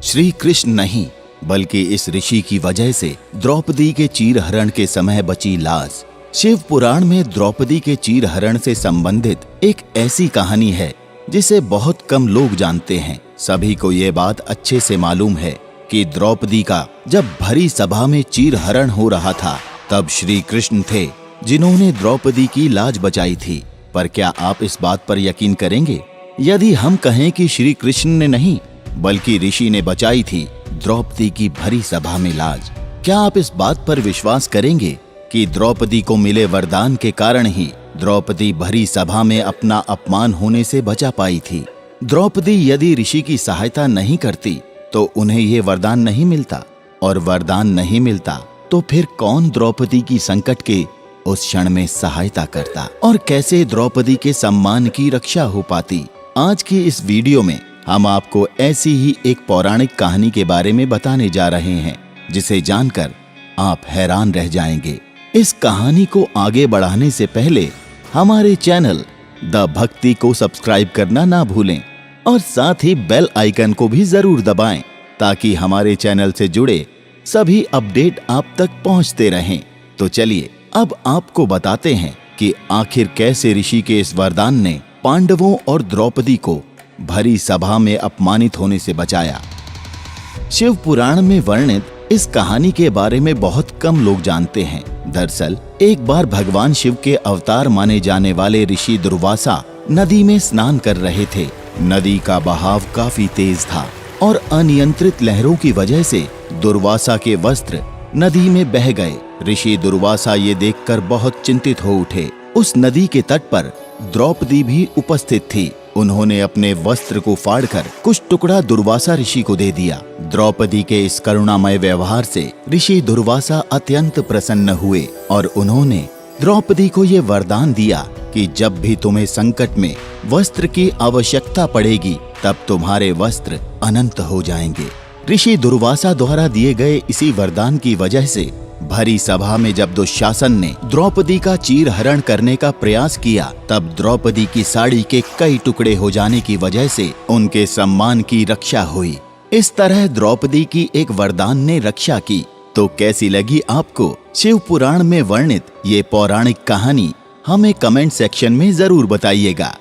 श्री कृष्ण नहीं बल्कि इस ऋषि की वजह से द्रौपदी के चीरहरण के समय बची लाज। शिव पुराण में द्रौपदी के चीरहरण से संबंधित एक ऐसी कहानी है जिसे बहुत कम लोग जानते हैं। सभी को ये बात अच्छे से मालूम है कि द्रौपदी का जब भरी सभा में चीरहरण हो रहा था तब श्री कृष्ण थे जिन्होंने द्रौपदी की लाज बचाई थी। पर क्या आप इस बात पर यकीन करेंगे यदि हम कहें कि श्री कृष्ण ने नहीं बल्कि ऋषि ने बचाई थी द्रौपदी की भरी सभा में लाज? क्या आप इस बात पर विश्वास करेंगे कि द्रौपदी को मिले वरदान के कारण ही द्रौपदी भरी सभा में अपना अपमान होने से बचा पाई थी? द्रौपदी यदि ऋषि की सहायता नहीं करती तो उन्हें ये वरदान नहीं मिलता, और वरदान नहीं मिलता तो फिर कौन द्रौपदी की संकट के उस क्षण में सहायता करता और कैसे द्रौपदी के सम्मान की रक्षा हो पाती? आज की इस वीडियो में हम आपको ऐसी ही एक पौराणिक कहानी के बारे में बताने जा रहे हैं जिसे जानकर आप हैरान रह जाएंगे। इस कहानी को आगे बढ़ाने से पहले हमारे चैनल द भक्ति को सब्सक्राइब करना ना भूलें और साथ ही बेल आइकन को भी जरूर दबाएं ताकि हमारे चैनल से जुड़े सभी अपडेट आप तक पहुंचते रहें। तो चलिए अब आपको बताते हैं कि आखिर कैसे ऋषि के इस वरदान ने पांडवों और द्रौपदी को भरी सभा में अपमानित होने से बचाया। शिव पुराण में वर्णित इस कहानी के बारे में बहुत कम लोग जानते हैं। दरअसल एक बार भगवान शिव के अवतार माने जाने वाले ऋषि दुर्वासा नदी में स्नान कर रहे थे। नदी का बहाव काफी तेज था और अनियंत्रित लहरों की वजह से दुर्वासा के वस्त्र नदी में बह गए। ऋषि दुर्वासा ये देखकर बहुत चिंतित हो उठे। उस नदी के तट पर द्रौपदी भी उपस्थित थी। उन्होंने अपने वस्त्र को फाड़कर कुछ टुकड़ा दुर्वासा ऋषि को दे दिया। द्रौपदी के इस करुणामय व्यवहार से ऋषि दुर्वासा अत्यंत प्रसन्न हुए और उन्होंने द्रौपदी को ये वरदान दिया कि जब भी तुम्हें संकट में वस्त्र की आवश्यकता पड़ेगी तब तुम्हारे वस्त्र अनंत हो जाएंगे। ऋषि दुर्वासा द्वारा दिए गए इसी वरदान की वजह से भरी सभा में जब दुशासन ने द्रौपदी का चीरहरण करने का प्रयास किया तब द्रौपदी की साड़ी के कई टुकड़े हो जाने की वजह से उनके सम्मान की रक्षा हुई। इस तरह द्रौपदी की एक वरदान ने रक्षा की। तो कैसी लगी आपको शिव पुराण में वर्णित ये पौराणिक कहानी? हमें कमेंट सेक्शन में जरूर बताइएगा।